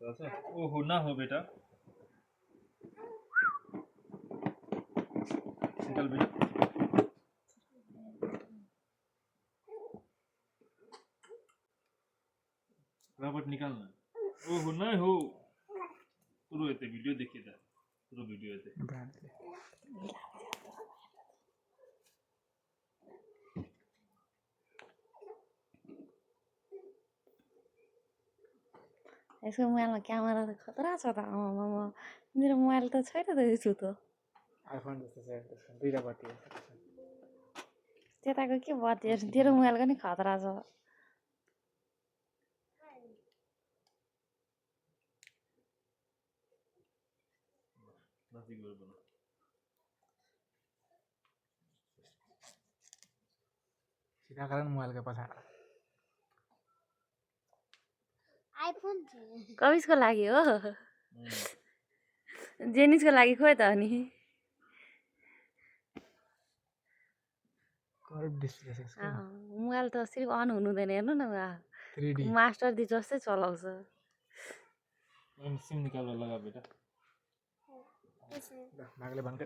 ओहो ना हो बेटा, निकल बेटा, रबट निकालना। ओहो नहीं हो, पुरो येते भिडियो देखिए था, पुरो भिडियो येते। यसको मोबाइलमा क्यामेरा त खतरा छ त आमामा मेरो मोबाइल त छैन त यसो त आइफोन जस्तो छ त्यसको दुईटा बत्ती त्यताको के बत्ती तेरो मोबाइलको नि खतरा छ नजिक गएर बोल। सीधा कारण मोबाइल के पछाडि आइफोन छ कविसको लागि हो जेनिसको लागि खोइ त अनि कर्भ डिस्प्ले छ यसको मोबाइल त सिर्फ अन हुनु हुँदैन हेर्नु न 3D मास्टर दी जस्तै चलाउँछ सिम निकालेर लगा बेटा। भागले भन्कै